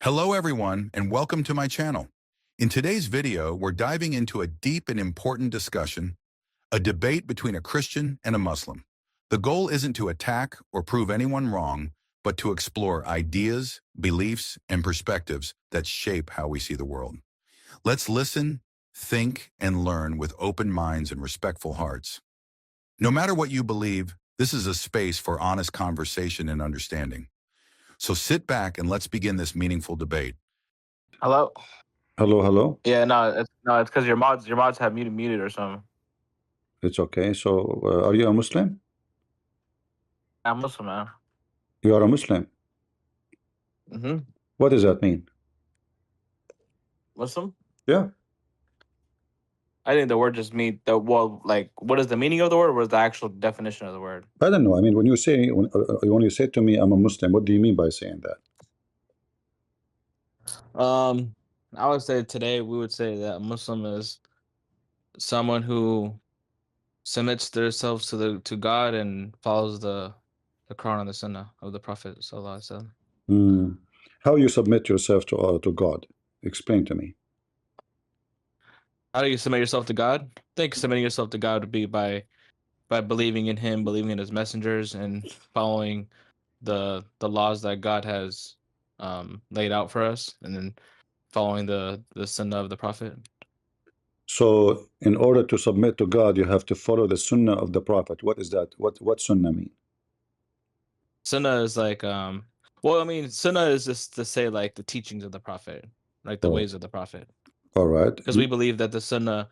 Hello everyone, and welcome to my channel. In today's video, we're diving into a deep and important discussion, a debate between a Christian and a Muslim. The goal isn't to attack or prove anyone wrong, but to explore ideas, beliefs, and perspectives that shape how we see the world. Let's listen, think, and learn with open minds and respectful hearts. No matter what you believe, this is a space for honest conversation and understanding. So sit back and let's begin this meaningful debate. Hello? Hello, hello. Yeah, no, it's because your mods have muted or something. It's okay. So, are you a Muslim? I'm Muslim, man. You are a Muslim. Mm-hmm. What does that mean? Muslim? Yeah, I think the word just mean like what is the meaning of the word? What is the actual definition of the word? I don't know. I mean, when you say to me, I'm a Muslim, what do you mean by saying that? I would say today we would say that a Muslim is someone who submits themselves to God and follows the Qur'an and the Sunnah of the Prophet sallallahu alaihi wasallam. Hmm. How you submit yourself to God? Explain to me. How do you submit yourself to God? I think submitting yourself to God would be by believing in Him, believing in His messengers, and following the laws that God has laid out for us, and then following the Sunnah of the Prophet. So, in order to submit to God, you have to follow the Sunnah of the Prophet. What is that? What Sunnah mean? Sunnah is like well, I mean, Sunnah is just to say like the teachings of the Prophet, like the Oh, ways of the Prophet, all right. because we believe that the Sunnah,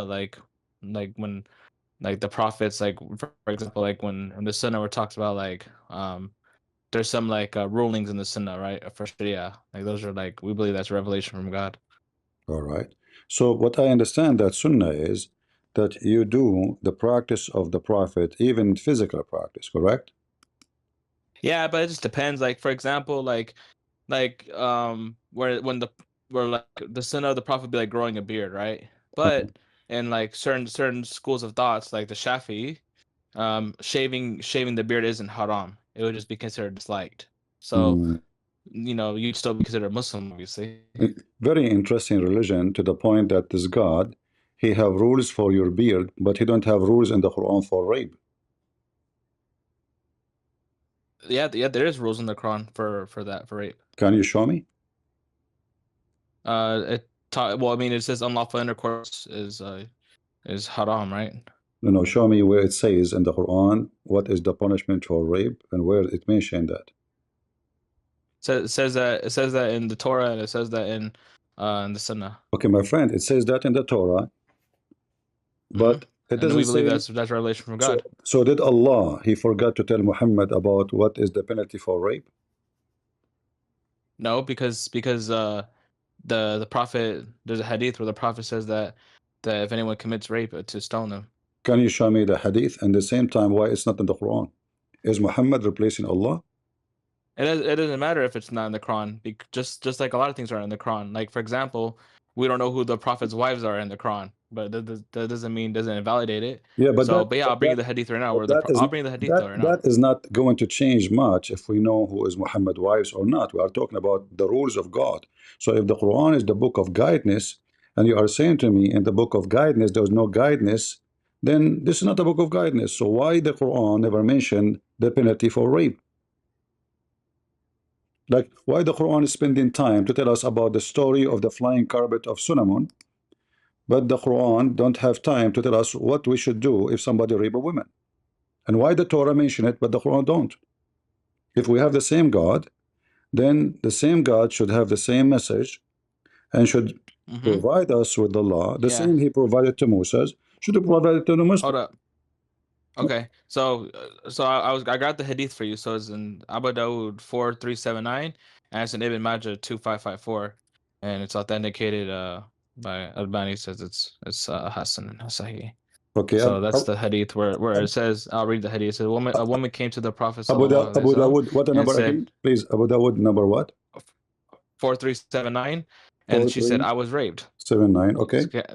like when like the prophets, like for example, like when the Sunnah were talks about like there's some like rulings in the Sunnah, right? For Sharia. Like those are like we believe that's revelation from God. All right. So, what I understand that Sunnah is that you do the practice of the Prophet, even physical practice, correct? Yeah, but it just depends. Like for example, where like the Sunnah of the Prophet be like growing a beard, right? But in like certain schools of thoughts, like the Shafi'i, shaving the beard isn't haram. It would just be considered disliked. So Mm. you'd still be considered a Muslim, obviously. Very interesting religion to the point that this God, he have rules for your beard, but he don't have rules in the Quran for rape. Yeah, there is rules in the Quran for that for rape. Can you show me? Well, I mean, it says unlawful intercourse is haram, right? No, show me where it says in the Quran what is the punishment for rape and where it mentioned that. So it says that in the Torah, and it says that in the Sunnah. Okay, my friend, it says that in the Torah, but it And we doesn't believe say. that's revelation from So, God. so did Allah, he forgot to tell Muhammad about what is the penalty for rape? No, because the prophet, there's a hadith where the prophet says that if anyone commits rape, to stone them. Can you show me the hadith and the same time why it's not in the Quran? Is Muhammad replacing Allah? It doesn't matter if it's not in the Quran, just like a lot of things are in the Quran. Like for example, we don't know who the prophet's wives are in the Quran, but that doesn't invalidate it. Yeah, So, but yeah, I'll bring you the hadith right now. I'll bring the hadith though right now. that is not going to change much if we know who is Muhammad's wives or not. We are talking about the rules of God. So if the Quran is the book of guidance, and you are saying to me in the book of guidance there is no guidance, then this is not a book of guidance. So why the Quran never mentioned the penalty for rape? Like why the Quran is spending time to tell us about the story of the flying carpet of Solomon, but the Quran don't have time to tell us what we should do if somebody rape a woman? And why the Torah mention it, but the Quran don't? If we have the same God, then the same God should have the same message and should provide us with the law. The same he provided to Moses should have provided to the Muslim. Hold up. Okay, so I got the hadith for you. So it's in Abu Dawud 4379, and it's in Ibn Majah 2554, and it's authenticated by Albani. Says it's Hassan and Sahih. Okay, So that's the hadith where it says, I'll read the hadith. It says, a woman came to the Prophet Abu sallallahu alaihi wasallam Dawud, what the and number said, again? Please, Abu Dawud number what? 4379, and she said, I was raped. 4379. Okay,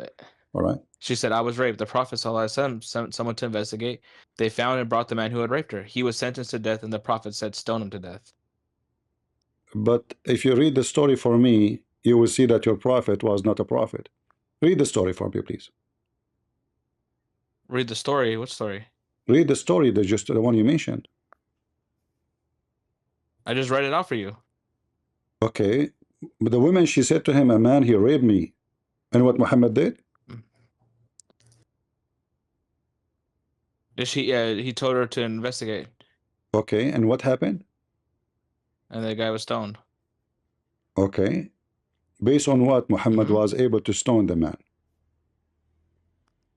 all right. She said, I was raped. The Prophet ﷺ sent someone to investigate. They found and brought the man who had raped her. He was sentenced to death, and the Prophet said, stone him to death. But if you read the story for me, you will see that your prophet was not a prophet. Read the story for me, please. Read the story. What story? Read the story, just the one you mentioned. I just read it out for you. Okay. But the woman, she said to him, a man, he raped me. And what Muhammad did? He told her to investigate, Okay. And what happened? and the guy was stoned. Okay. Based on what Muhammad was able to stone the man?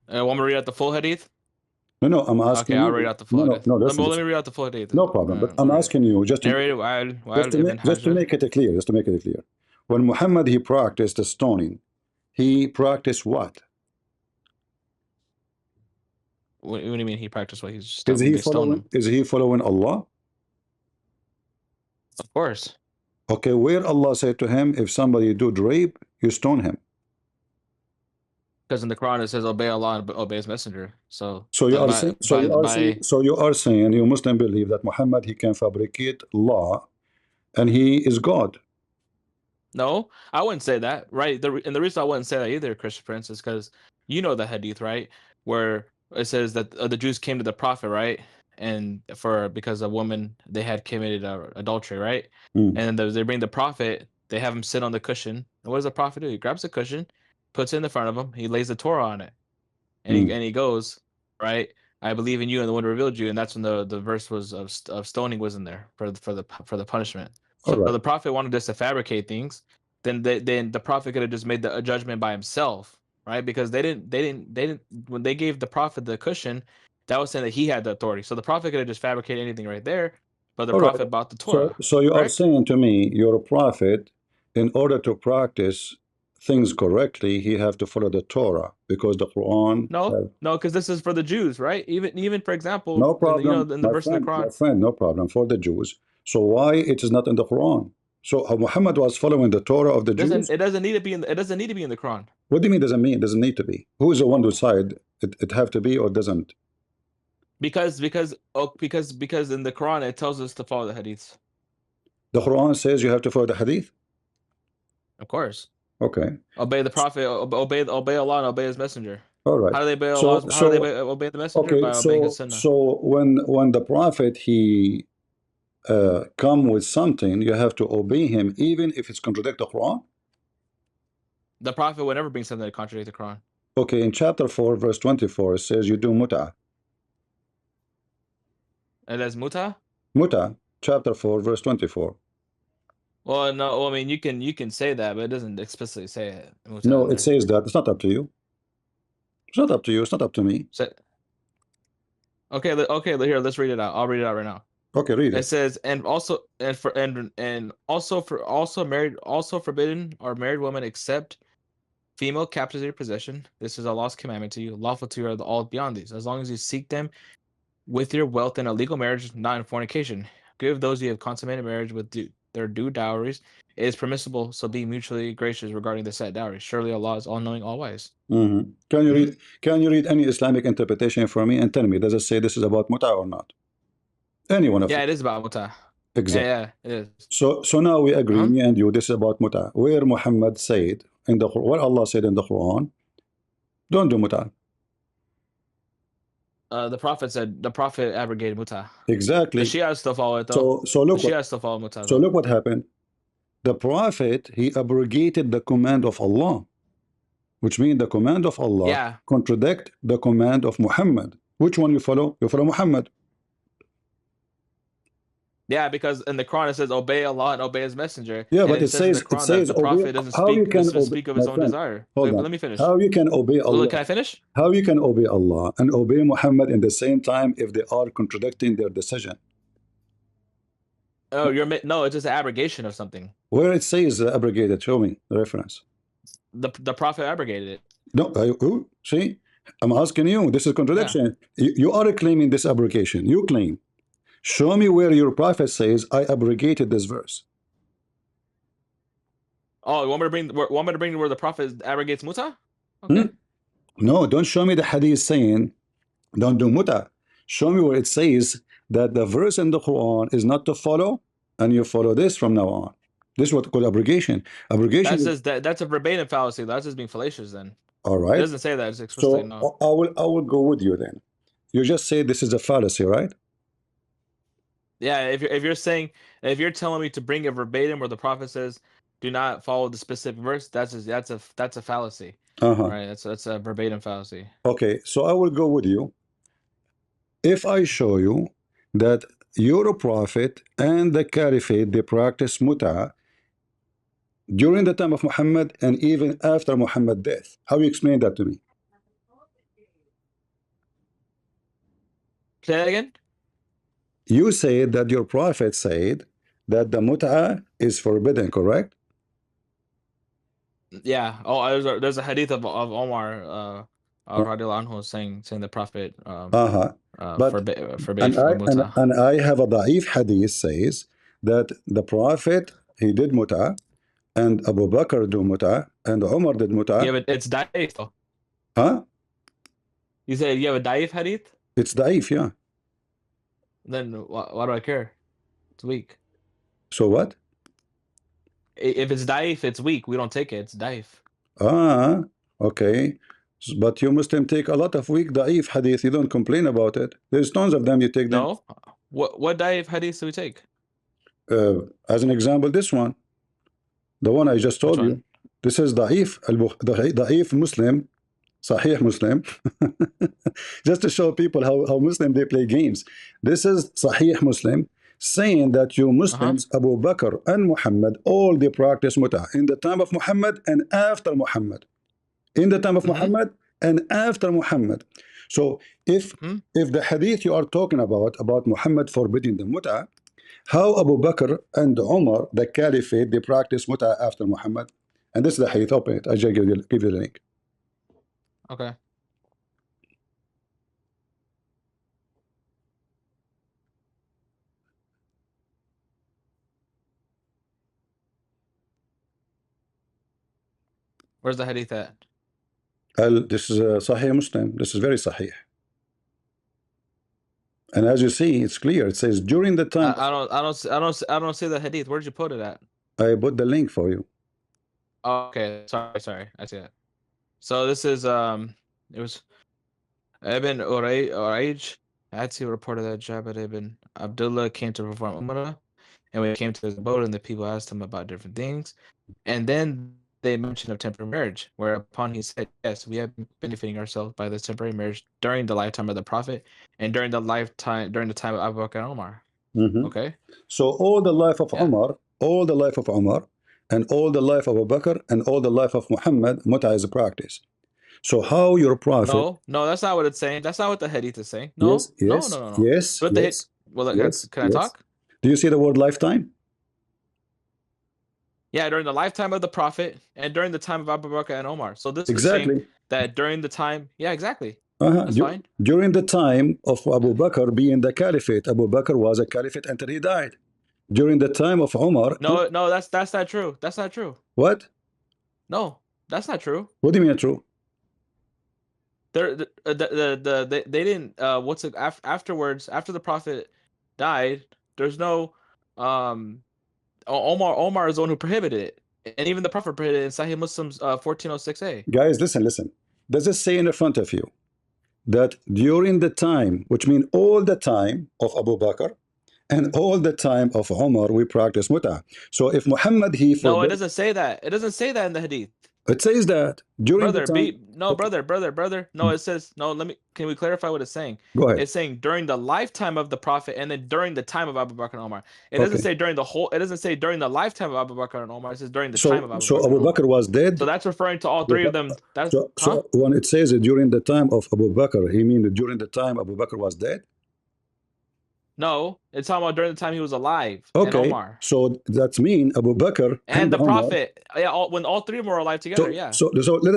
Want me to read out the full hadith? No, I'm asking Okay, I'll you. read out the full hadith. Listen, Let me read out the full hadith. no problem. But I'm asking you just to, narrated Wa'il ibn just to Hajar. make it clear. Just to make it clear. When Muhammad, he practiced the stoning, he practiced what? What do you mean he practiced what he's Is he they stoned him? Is he following Allah? Of course. Okay, where Allah said to him, if somebody do rape, you stone him. Because in the Quran it says obey Allah and obey His Messenger. So you are saying, you are saying, you Muslim believe that Muhammad, he can fabricate law, and he is God. No, I wouldn't say that, right? And the reason I wouldn't say that either, Christian Prince, is because you know the hadith, right? Where it says that the Jews came to the Prophet, right? And because a woman, they had committed adultery, right? And then they bring the Prophet, they have him sit on the cushion. And what does the Prophet do? He grabs the cushion, puts it in the front of him, he lays the Torah on it, and he goes, right? I believe in you and the one who revealed you, and that's when the verse was of stoning was in there for the punishment. So the Prophet wanted us to fabricate things. Then the Prophet could have just made a judgment by himself, right? Because they didn't when they gave the Prophet the cushion, that was saying that he had the authority. So the Prophet could have just fabricated anything right there, but the Prophet bought the Torah. So you are saying to me, you're a prophet, in order to practice things correctly, he have to follow the Torah, because the Quran. No, because this is for the Jews, right? Even for example, no problem, in the verse in the Quran. My friend, no problem for the Jews. So why it is not in the Quran? So Muhammad was following the Torah of the Jews. It doesn't need to be in. It doesn't need to be in the Quran. What do you mean? Doesn't mean? It doesn't need to be. Who is the one to decide it have to be or doesn't? Because in the Quran it tells us to follow the hadiths. The Quran says you have to follow the hadith. Of course. Okay. Obey the Prophet. Obey Allah and obey His Messenger. All right. How do they obey Allah? How do they obey the Messenger? Okay. By obeying His Sunnah. So when the Prophet he come with something, you have to obey him, even if it's contradict the Quran. The Prophet would never bring something that contradict the Quran. Okay, in chapter 4, verse 24, it says you do muta. And that's muta? Muta, chapter 4, verse 24. Well, no, well, I mean, you can say that, but it doesn't explicitly say it. Muta no, it says that. It's not up to you. It's not up to you. It's not up to me. Okay, here, let's read it out. I'll read it out right now. Okay, read it. It says, also forbidden are married women except female captives of your possession. This is Allah's commandment to you. Lawful to you are all beyond these, as long as you seek them with your wealth in a legal marriage, not in fornication. Give those you have consummated marriage with their due dowries. It is permissible, so be mutually gracious regarding the set dowries. Surely Allah is all-knowing, all-wise. Can you read any Islamic interpretation for me and tell me, does it say this is about muta or not? Any one of them. Yeah, it is about muta. Exactly. Yeah, it is. So now we agree, me and you, this is about muta. Where Muhammad said in the Quran, what Allah said in the Quran, don't do muta. The Prophet abrogated muta. Exactly. The Shia still follow it though. So look, the Shia still follow muta. So look what happened. The Prophet, he abrogated the command of Allah, which means the command of Allah contradict the command of Muhammad. Which one you follow? You follow Muhammad. Yeah, because in the Quran it says obey Allah and obey His Messenger. Yeah, and but it says the Prophet doesn't speak of his own desire. Wait, let me finish. How you can obey Allah? Look, can I finish? How you can obey Allah and obey Muhammad in the same time if they are contradicting their decision? Oh, no, it's just an abrogation of something. Where it says abrogated, show me the reference. The Prophet abrogated it. No, see, I'm asking you. This is contradiction. Yeah. You are claiming this abrogation. You claim. Show me where your Prophet says, I abrogated this verse. Oh, you want me to bring where the Prophet abrogates muta? Okay. No, don't show me the hadith saying, don't do muta. Show me where it says that the verse in the Quran is not to follow, and you follow this from now on. This is what called abrogation. Abrogation That's is, just that's a verbatim fallacy. That's just being fallacious. Then all it right. doesn't say that. It's explicitly So no. I will go with you then. You just say this is a fallacy, right? Yeah, if you're telling me to bring a verbatim where the prophet says, "Do not follow the specific verse," that's a fallacy, right? That's a verbatim fallacy. Okay, so I will go with you. If I show you that your prophet and the caliphate, they practice mut'a during the time of Muhammad and even after Muhammad's death, how you explain that to me? Say that again. You said that your prophet said that the mut'a is forbidden, correct? Yeah. Oh, there's a hadith of Omar, radiallahu anhu, saying the prophet But forbade muta. and I have a da'if hadith says that the prophet he did mut'a and Abu Bakr do mut'a and Umar did Yeah, mut'a. but it's daif though. Huh? You said you have a daif hadith? It's da'if, yeah. Then why do I care? It's weak. So what? If it's daif, it's weak. We don't take it. It's daif. Ah, okay. But you Muslim take a lot of weak da'if hadith. You don't complain about it. There's tons of them. You take them. No. What daif hadith do we take? As an example, this one, the one I just told Which you. one? This is da'if Muslim, Sahih Muslim. Just to show people how Muslim they play games. This is Sahih Muslim saying that you Muslims, Abu Bakr and Muhammad, all they practice mut'a in the time of Muhammad and after Muhammad. In the time of Muhammad and after Muhammad. So if the hadith you are talking about Muhammad forbidding the mut'a, how Abu Bakr and Umar, the caliphate, they practice mut'a after Muhammad? And this is the hadith. Open it. I just give you the link. Okay. Where's the hadith at? This is Sahih Muslim. This is very Sahih. And as you see, it's clear. It says during the time. I don't see the hadith. Where'd you put it at? I put the link for you. Oh, okay. Sorry. I see it. So this is it was Ibn Urayj Atsi reported that Jabir ibn Abdullah came to perform Umrah, and when he came to his abode, and the people asked him about different things, and then they mentioned of temporary marriage, whereupon he said, "Yes, we have been benefiting ourselves by this temporary marriage during the lifetime of the Prophet and during the time of Abu Bakr and Omar." Okay. So all the life of Umar, all the life of Umar, and all the life of Abu Bakr, and all the life of Muhammad, mut'a is a practice. So how your prophet? No, that's not what it's saying. That's not what the hadith is saying. No, Yes. But can I talk? Do you see the word lifetime? Yeah, during the lifetime of the Prophet and during the time of Abu Bakr and Omar. So this is Exactly. saying that during the time, yeah, exactly. That's fine. During the time of Abu Bakr being the caliphate, Abu Bakr was a caliphate until he died. During the time of Umar. No, that's not true. That's not true. What? No, that's not true. What do you mean true? They didn't afterwards, after the Prophet died, there's no Omar is the one who prohibited it, and even the Prophet prohibited it in Sahih Muslim's 1406a. Guys, listen. Does it say in the front of you that during the time, which means all the time of Abu Bakr and all the time of Umar, we practice mut'a? So if Muhammad no, it doesn't say that. It doesn't say that in the hadith. It says that during the time. Brother. No, it says no. Can we clarify what it's saying? Go ahead. It's saying during the lifetime of the Prophet and then during the time of Abu Bakr and Omar. It doesn't say during the whole. It doesn't say during the lifetime of Abu Bakr and Omar. It says during the time of Abu Bakr. So Abu Bakr was dead. So that's referring to all three of them. That's so when it says it during the time of Abu Bakr, he means during the time Abu Bakr was dead. No, it's talking about during the time he was alive. Okay, and Omar. So that means Abu Bakr and the Umar, Prophet. Yeah, when all three of them were alive together. So let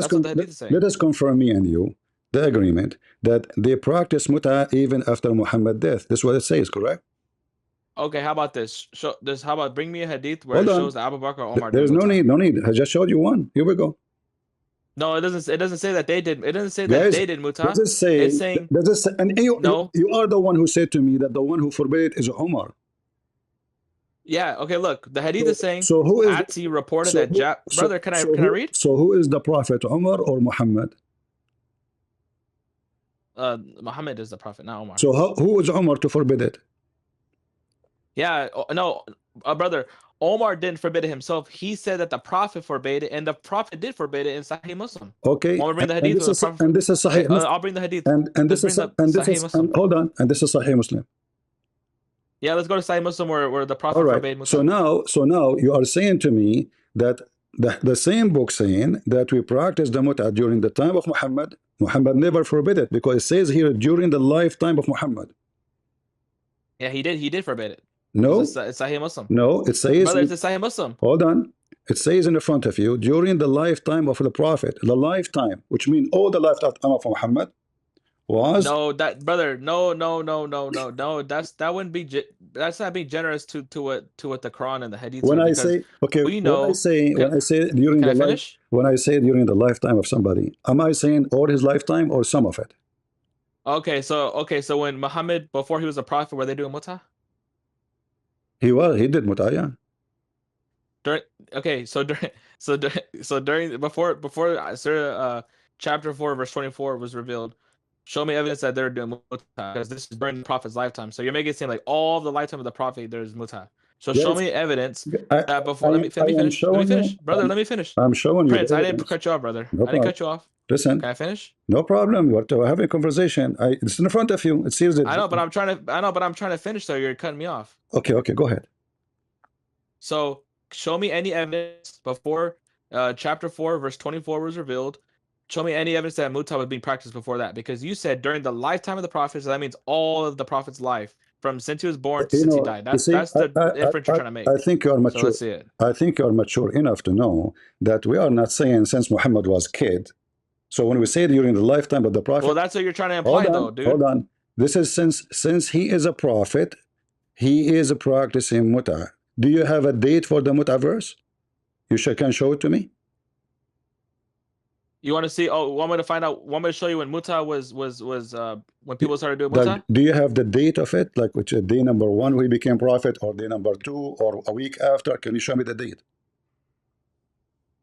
us confirm me and you the agreement that they practice mut'a even after Muhammad's death. This is what it says, correct? Okay, how about this? How about bring me a hadith where it shows that Abu Bakr or Omar. There's no need. I just showed you one. Here we go. No, it doesn't. It doesn't say that they did. It doesn't say that they did mut'a. Does it say? It's saying. Does it say? And you are the one who said to me that the one who forbade it is Umar. Yeah. Okay. Look, the hadith is saying So who is Atsi reported so that who brother. Can I read? so who is the prophet, Umar or Muhammad? Muhammad is the prophet, not Omar. So who is Umar to forbid it? Yeah. No, brother. Omar didn't forbid it himself. He said that the prophet forbade it, and the prophet did forbid it in Sahih Muslim. Okay, Want me to bring the and hadith? this is and this is Okay, Sahih Muslim, I'll bring the hadith. and Let's this bring is the and this Sahih is Muslim. and hold on, and this is Sahih Muslim. Yeah, let's go to Sahih Muslim where the prophet All right. forbade So muta. now you are saying to me that the same book saying that we practice the mut'ah during the time of Muhammad. Muhammad never forbid it because it says here during the lifetime of Muhammad. Yeah, he did forbid it. No, it's Sahih Muslim. no, it says. Brother, it's a Sahih Muslim. Hold on. It says in the front of you during the lifetime of the Prophet, the lifetime, which means all the lifetime of Muhammad was. No, that brother, no. That wouldn't be. That's not being generous to what the Quran and the Hadith When are, I because say okay, we know. when I say during Can the I finish? when I say during the lifetime of somebody, am I saying all his lifetime or some of it? Okay, so when Muhammad, before he was a prophet, were they doing muta? He did mut'ah. During before Surah chapter 4 verse 24 was revealed, show me evidence that they're doing muta, because this is during the prophet's lifetime. So you're making it seem like all the lifetime of the prophet there's muta. So show me evidence that before. Let me finish. Let me finish, brother. Let me finish. I'm showing you. Prince, I didn't cut you off, brother. No I didn't cut you off. Listen. Can I finish? No problem. We're having a conversation. It's in front of you. It seems that. I know, but I'm trying to finish. So you're cutting me off. Okay, go ahead. So show me any evidence before chapter 4 verse 24 was revealed. Show me any evidence that muta was being practiced before that, because you said during the lifetime of the prophet, so that means all of the prophet's life, from since he was born to since he died. That's the inference you're trying to make. I think you are mature. So let's see it. I think you are mature enough to know that we are not saying since Muhammad was a kid. So when we say during the lifetime of the prophet, well, that's what you're trying to imply, though, dude. Hold on. This is since he is a prophet, he is practicing muta. Do you have a date for the muta verse? You can show it to me. You want to see? Oh, want me to find out? Want me to show you when muta was when people started doing muta? Do you have the date of it, like which day number 1 we became prophet, or day number 2, or a week after? Can you show me the date?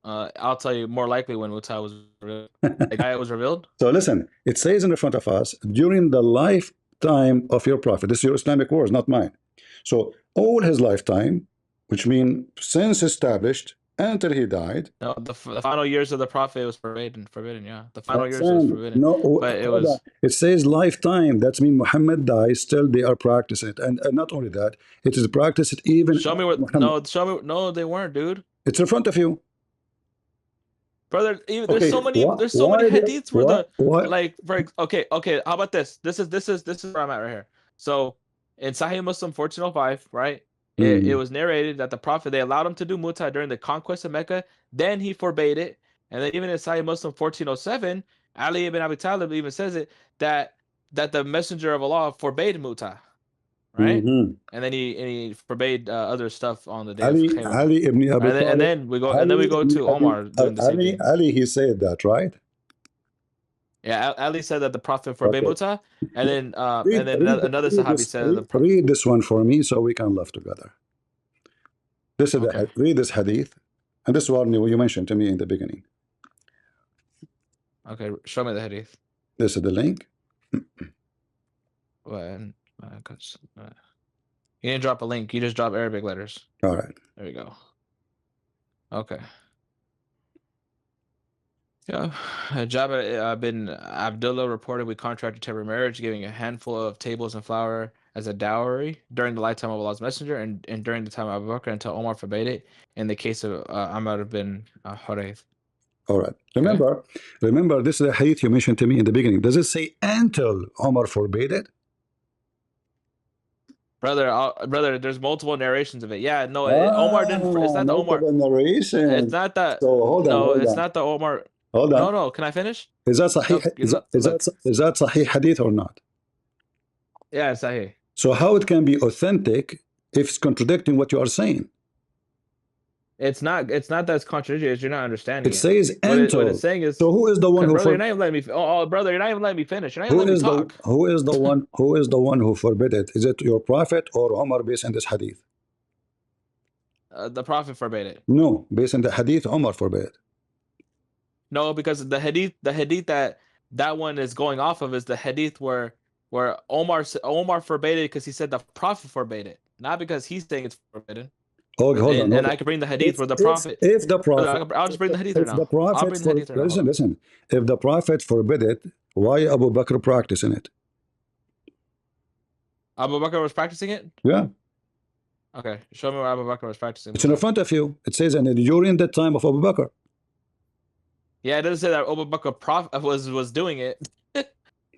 I'll tell you more likely when muta was revealed. The guy was revealed. So listen, it says in the front of us during the lifetime of your prophet. This is your Islamic words, not mine. So all his lifetime, which means since established until he died. No, the final years of the prophet was forbidden. Yeah, the final years was forbidden. No, but it was. It says lifetime. That means Muhammad died. Still, they are practicing it, and not only that, it is practiced even. Show me what? Muhammad. No, they weren't, dude. It's in front of you, brother. There's so many. There's so many hadiths where okay. How about this? This is where I'm at right here. So in Sahih Muslim 1405, right? It was narrated that the prophet, they allowed him to do muta during the conquest of Mecca. Then he forbade it. And then even in Sahih Muslim 1407, Ali ibn Abi Talib even says it that the messenger of Allah forbade muta, right? And then he forbade other stuff on the day of Khaybar. Ali ibn Abi Talib. And then we go to Omar doing the same thing. Ali, he said that, right? Yeah, Ali said that the prophet forbade muta, and then another Sahabi said that the read this one for me so we can laugh together. This is read this hadith, and this one you mentioned to me in the beginning. Okay, show me the hadith. This is the link. You didn't drop a link. You just drop Arabic letters. All right. There we go. Okay. Yeah, Jabir bin Abdullah reported we contracted temporary marriage, giving a handful of tables and flour as a dowry during the lifetime of Allah's Messenger and during the time of Abu Bakr until Omar forbade it in the case of Amr bin Hurayth. All right. Remember, this is the hadith you mentioned to me in the beginning. Does it say until Omar forbade it? Brother, there's multiple narrations of it. Yeah, no, Omar didn't. It's not the Omar narration. It's not that. So hold on. No, hold it's on. not the Omar. Hold on. No. Can I finish? Is that sahih? Is that sahih hadith or not? Yeah, it's sahih. So how it can be authentic if it's contradicting what you are saying? It's not that it's contradictory. You're not understanding. It says until. What it's saying is. So who is the one who? Brother, you're not even letting me. Oh, brother, you're not even letting me finish. You're not even letting me talk. Who is the one? Who is the one who forbid it? Is it your prophet or Omar based on this hadith? The Prophet forbade it. No, based on the hadith, Umar forbade it. No, because the hadith that one is going off of is the hadith where Omar forbade it because he said the Prophet forbade it, not because he's saying it's forbidden. Oh, hold on. And I could bring the hadith where the Prophet. If the Prophet, I'll just bring the hadith there if now. the Prophet, I'll bring the hadith there now. listen. If the Prophet forbid it, why Abu Bakr practicing it? Abu Bakr was practicing it? Yeah. Okay, show me where Abu Bakr was practicing. It's in front of you. It says, and during the time of Abu Bakr. Yeah, it doesn't say that Abu Bakr was doing it. Huh?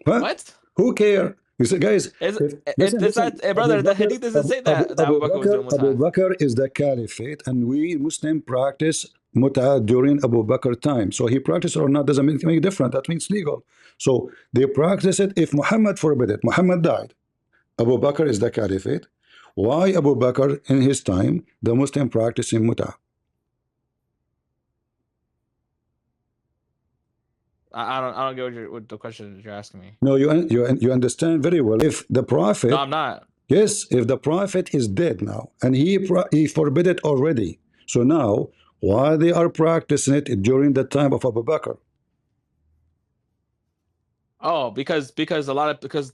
What? Who care? You see, guys, brother, the hadith doesn't say that Abu Bakr was doing Abu mut'ah. Bakr is the caliphate, and we Muslim practice mut'ah during Abu Bakr time. So he practiced or not doesn't make a difference. That means legal. So they practice it. If Muhammad forbid it, Muhammad died. Abu Bakr is the caliphate. Why Abu Bakr in his time the Muslim practicing mut'ah? I don't get what the question you're asking me. No, you understand very well. If the Prophet, No, I'm not. yes, if the Prophet is dead now and he forbid it already, so now why they are practicing it during the time of Abu Bakr? Oh, because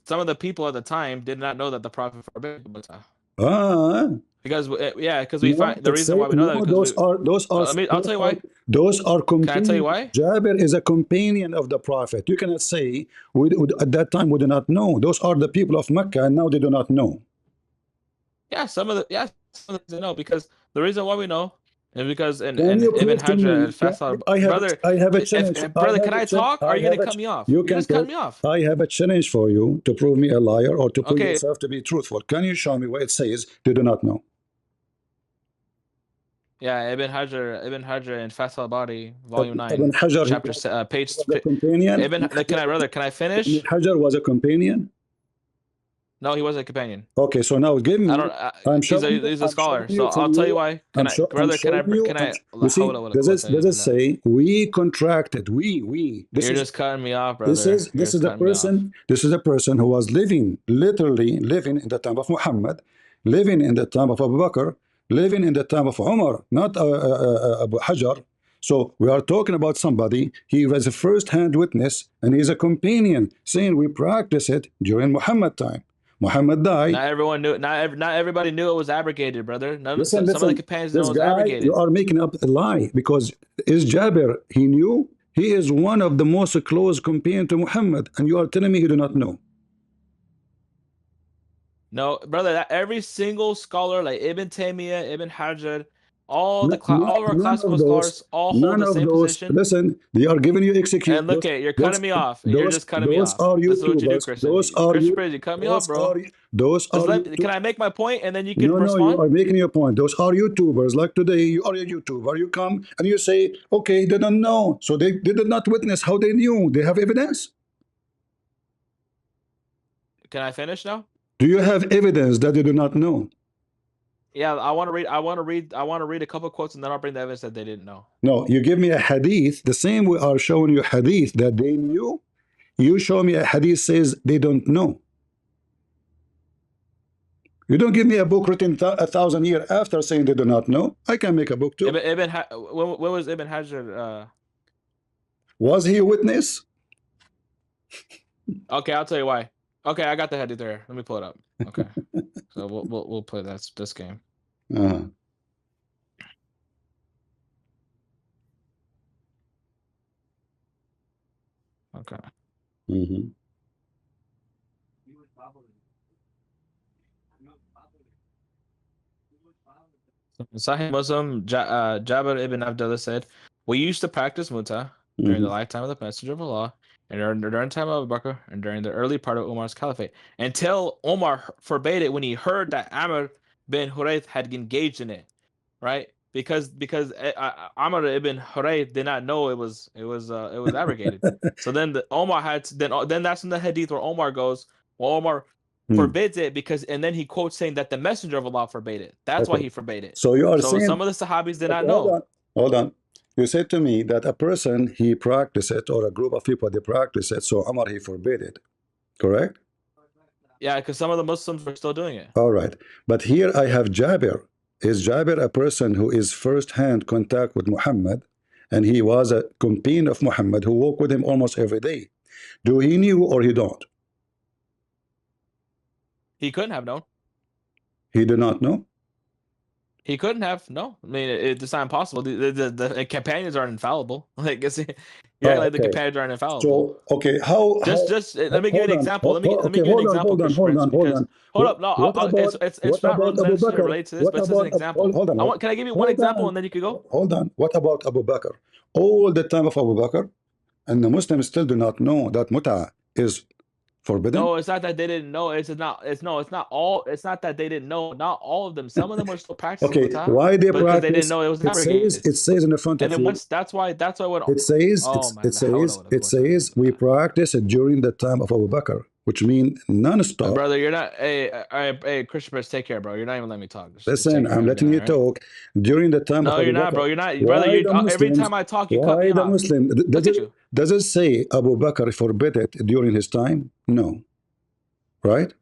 some of the people at the time did not know that the Prophet forbade mut'ah. Ah, Because we find the reason why we know that because I'll tell you why. Those are companions. Can I tell you why? Jabir is a companion of the Prophet. You cannot say at that time we do not know. Those are the people of Mecca, and now they do not know. Yeah, some of them they know because the reason why we know is because and Can you Ibn prove to me? Hajar and Faisal, I have a challenge. brother, can I talk? Or are you gonna cut me off? You You're can just cut me off. I have a challenge for you to prove me a liar or to prove Okay. yourself to be truthful. Can you show me where it says they do not know? Yeah, Ibn Hajar and Faisal Bari, volume 9, Ibn Hajar, chapter page. the companion. Can I finish? Ibn Hajar was a companion. No, he wasn't a companion. Okay, so now give me. He's a scholar. So I'll tell you why. Can I? You see, does it say we contracted? We. You're just cutting me off, brother. This is a person who was literally living in the time of Muhammad, living in the time of Abu Bakr, living in the time of Umar, not Abu Hajar. So we are talking about somebody, he was a first-hand witness, and he's a companion, saying we practice it during Muhammad time. Muhammad died. Not everyone knew. Not everybody knew it was abrogated, brother. Some of the companions knew it was abrogated. You are making up a lie because is Jabir? He knew. He is one of the most close companion to Muhammad, and you are telling me he do not know. No, brother. Every single scholar, like Ibn Taymiyyah, Ibn Hajar, all our classical scholars, all hold the same position. Listen, they are giving you execution. And look, you're cutting me off. You're just cutting me off. This is what you do, Christian. You cut me off, bro. Can I make my point and then you can respond? No, you are making your point. Those are YouTubers. Like today, you are a YouTuber. You come and you say, okay, they don't know. So they did not witness how they knew. They have evidence. Can I finish now? Do you have evidence that they do not know? Yeah, I want to read a couple quotes and then I'll bring the evidence that they didn't know. No, you give me a hadith. The same we are showing you hadith that they knew. You show me a hadith says they don't know. You don't give me a book written 1,000 years after saying they do not know. I can make a book too. When was Ibn Hajar? Was he a witness? Okay, I'll tell you why. Okay, I got the hadith there. Let me pull it up. Okay, so we'll play this game. Okay. Sahih Muslim, Jabir ibn Abdullah said, "We used to practice mut'ah during the lifetime of the Messenger of Allah, and during the time of Abu Bakr, and during the early part of Umar's caliphate, until Umar forbade it when he heard that Amr bin Hurayth had engaged in it, right? Because Amr ibn Hurayth did not know it was abrogated. So then Omar had to, then that's in the hadith where Omar goes, well, Omar forbids it because, and then he quotes saying that the Messenger of Allah forbade it. That's why he forbade it. So you are saying some of the Sahabis did not know. Hold on. You said to me that a person he practiced it, or a group of people they practice it, so Umar he forbade it. Correct? Yeah, because some of the Muslims were still doing it. All right. But here I have Jabir. Is Jabir a person who is first-hand contact with Muhammad, and he was a companion of Muhammad who walked with him almost every day? Do he knew or he don't? He couldn't have known. He did not know. He couldn't have. No, I mean it's not impossible. The companions aren't infallible. Like you're Oh, like the okay. companions aren't infallible. So okay, how just let me give you an example. Let me okay, give you an hold on, example, hold on, Christian hold Prince, on, hold because on. hold up, no, What about it's not Abu necessarily Bakr? related to this, What but it's just an about example. hold on, Can I give you one hold example on, and then you can go? hold on. What about Abu Bakr? All the time of Abu Bakr, and the Muslims still do not know that mut'a is forbidden. No, it's not that they didn't know. It's not. It's not all. It's not that they didn't know. Not all of them. Some of them were still practicing Okay, muta, why they but because they didn't practice? know it was It abrogated. says in the front And of then you. once that's why when It says oh man, it says we practice it during the time of Abu Bakr, which means non-stop. brother, you're not. Hey, Christian Prince, take care, bro. You're not even letting me talk. Just Listen, take care. I'm letting you talk during the time of No, Abu you're not, Bakr. bro. You're not, brother. Why You the every Muslims? time I talk, you cut Why me the off. Muslim? Look at you. Does it say Abu Bakr forbid it during his time? No, right?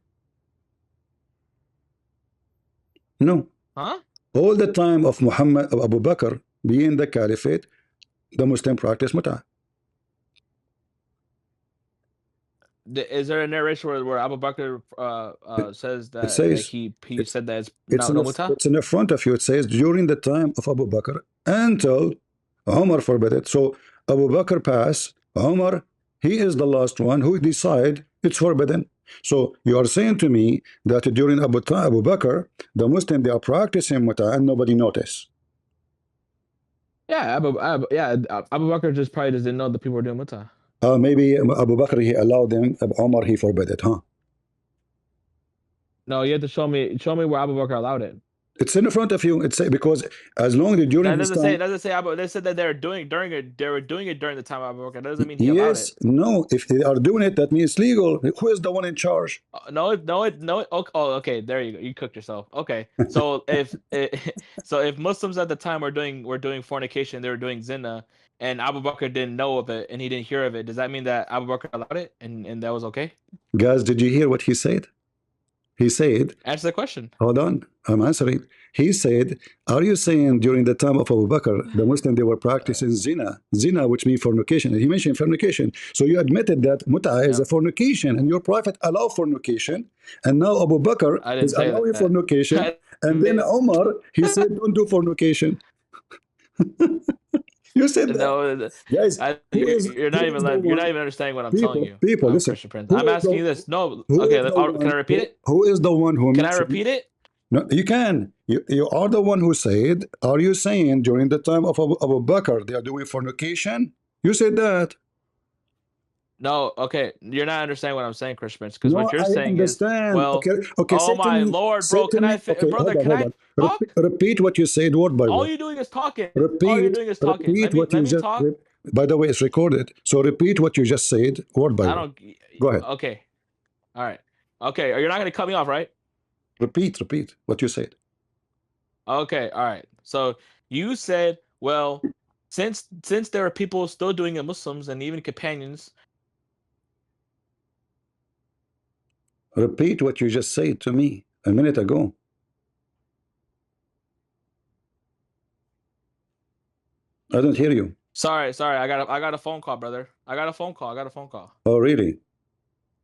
No. Huh? All the time of Muhammad of Abu Bakr being the caliphate, the Muslim practice mut'ah. Is there a narration where Abu Bakr says It that says he it's said that it's it's in no muta? it's in the front of you. It says during the time of Abu Bakr until Umar forbid it. So Abu Bakr passed. Umar, he is the last one who decide it's forbidden. So you are saying to me that during Abu Bakr, the Muslim they are practicing mut'ah and nobody notice. Yeah, Abu Bakr just probably just didn't know that people were doing muta. Maybe Abu Bakr he allowed them. Umar he forbid it, huh? No, you have to show me where Abu Bakr allowed it. It's in front of you. It's because as long as during That his doesn't say. time. It doesn't say Abu. They said that they were doing during it. They were doing it during the time of Abu Bakr. That doesn't mean he allowed Yes, it. no. If they are doing it, that means legal. Who is the one in charge? No. Okay, there you go. You cooked yourself. Okay, so if Muslims at the time were doing fornication, they were doing zina, and Abu Bakr didn't know of it and he didn't hear of it, does that mean that Abu Bakr allowed it and that was okay? Guys, did you hear what he said? He said, Answer the question. hold on, I'm answering. He said, are you saying during the time of Abu Bakr, the Muslims, they were practicing zina, which means fornication? And he mentioned fornication. So you admitted that mut'ah is a fornication, and your prophet allowed fornication. And now Abu Bakr I didn't is say allowing that. fornication. And then Umar, he said, don't do fornication. You said that. No, Guys, you're not even the you're one? not even understanding what I'm telling you. People, listen. Christian Prince. Who I'm is asking you the this. No, who okay. is the Can one? I repeat it? Who is the one who Can I mentioned? repeat it? No, you can. You are the one who said, are you saying during the time of Abu Bakr they are doing fornication? You said that. No, okay. You're not understanding what I'm saying, Christian Prince, because No, what you're I saying is, understand. well, Okay, oh my Lord, bro, can I, okay, brother, can hold I on. talk? Repeat what you said word by All word. you're doing is talking. All you're doing is talking. Repeat what Let you me just, talk. by the way, it's recorded. So repeat what you just said word by I word. don't. Go ahead. Okay. All right. Okay. You're not gonna cut me off, right? Repeat what you said. Okay. All right. So you said, well, since there are people still doing it, Muslims and even companions. Repeat what you just said to me a minute ago. I don't hear you. Sorry. I got a phone call, brother. I got a phone call. Oh, really?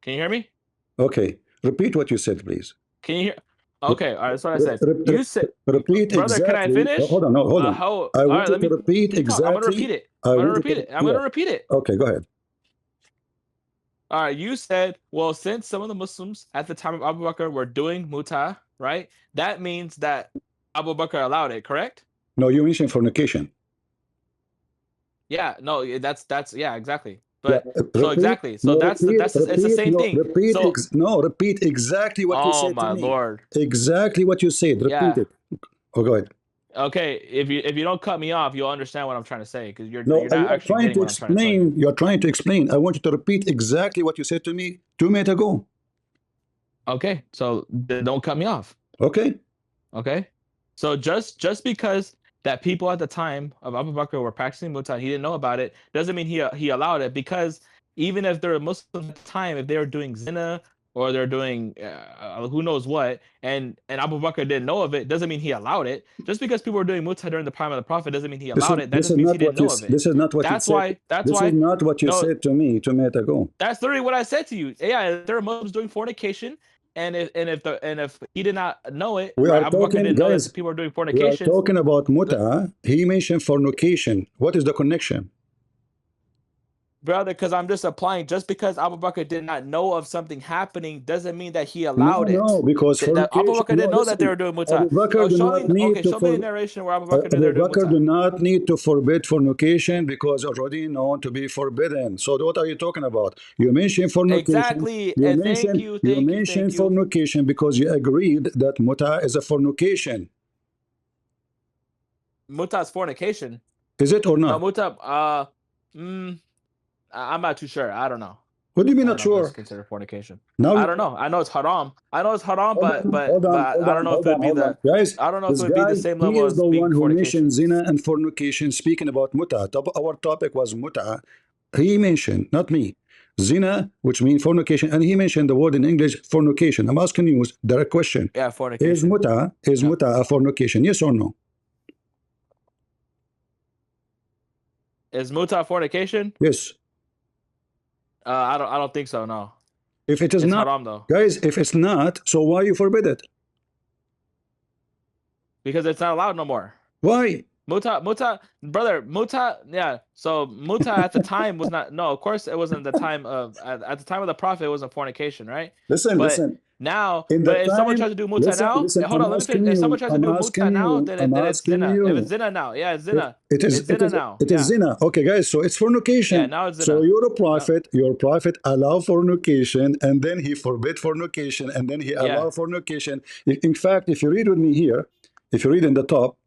Can you hear me? Okay. Repeat what you said, please. Can you hear? Okay, all right, that's what I Re- said. re- You said, repeat brother, can I exactly. finish? Hold on, no, hold on. How? I All want right, you to repeat let me talk. I'm gonna repeat exactly. it. I'm gonna repeat it. I'm Yeah. gonna repeat it. Okay, go ahead. All right, you said, well, since some of the Muslims at the time of Abu Bakr were doing muta, right? That means that Abu Bakr allowed it, correct? No, you mentioned fornication. Yeah, no, that's yeah, exactly. Yeah, But so exactly, so it's the same thing. So, repeat exactly what you oh said to my me. Lord, Exactly what you said. Repeat yeah. it. Oh, go ahead. Okay, if you don't cut me off, you'll understand what I'm trying to say because you're No, not you are actually trying getting to what I'm trying to tell you. explain. You're trying to explain. I want you to repeat exactly what you said to me 2 minutes ago. Okay, so don't cut me off. Okay. Okay, so just because that people at the time of Abu Bakr were practicing muta, he didn't know about it, doesn't mean he allowed it. Because even if they're Muslims at the time, if they were doing zina or they're doing who knows what, and Abu Bakr didn't know of it, doesn't mean he allowed it. Just because people were doing muta during the prime of the Prophet doesn't mean he allowed it. That This just is means he not didn't what you know of it. this is not what you That's said. why. That's This why. is not what you No, said to me 2 minutes ago. that's literally what I said to you. Yeah, there are Muslims doing fornication, and if he did not know it, We right? are Abu Bakr talking, didn't know guys. that people were doing We are fornication. talking about muta. He mentioned fornication. What is the connection? Brother, because I'm just applying. Just because Abu Bakr did not know of something happening doesn't mean that he allowed it. No, because That Abu fornication. Bakr didn't know that they Listen, were doing Abu muta. Bakr do Show not me, need okay, to show me a narration where Abu Bakr did Abu they're doing Bakr muta. do not need to forbid fornication because already known to be forbidden. So what are you talking about? You mentioned fornication. Exactly, You and mentioned fornication because you agreed that muta is a fornication. Muta is fornication. Is it or No, not? muta. I'm not too sure. I don't know. What do you mean I not don't know if it's sure? considered fornication. Now I don't know. I know it's haram. I know it's haram, hold but on, but hold on, but hold I don't on, know if hold it on, would be hold on. the. Guys, I don't know if this it would be guy, the same he level is as the being one who fornication. mentioned zina and fornication, speaking about muta. Our topic was muta. He mentioned, not me, zina, which means fornication, and he mentioned the word in English, fornication. I'm asking you a direct question. Yeah, Is fornication. muta, Yeah. a fornication? Yes or no? Is muta fornication? Yes. I don't think so. No. If it is It's not, haram though. guys, if it's not, so why you forbid it? Because it's not allowed no more. Why? Muta, brother, muta, yeah. So muta at the time was not. No, of course it wasn't the time of at the time of the Prophet. It wasn't fornication, right? Listen. Now, In the but if someone time, tries to do muta now, listen, hold on, let me finish. If someone tries to do muta now, then it's asking zina. If it's you. zina now, yeah, it's zina. It is It's zina now. it is Yeah, zina. Okay, guys, so it's fornication. yeah. Now it's So zina. Yep. your prophet allow fornication, and then he forbid fornication, and then he Yeah. allow fornication. In fact, if you read with me here, if you read in the top,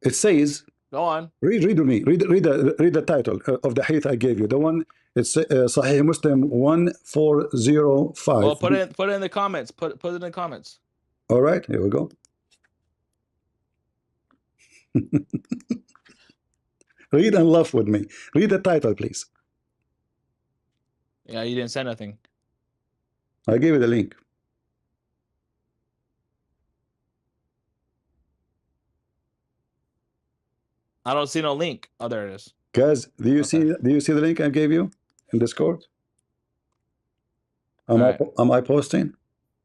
it says, Go on. read with me, read the title of the hadith I gave you. The one, it's Sahih Muslim 1405. Well, put it in the comments. Put it in the comments. All right, here we go. Read and laugh with me. Read the title, please. Yeah, you didn't say nothing. I gave you the link. I don't see no link. Oh, there it is. Guys, do you Okay. see the link I gave you in Discord? Am I posting?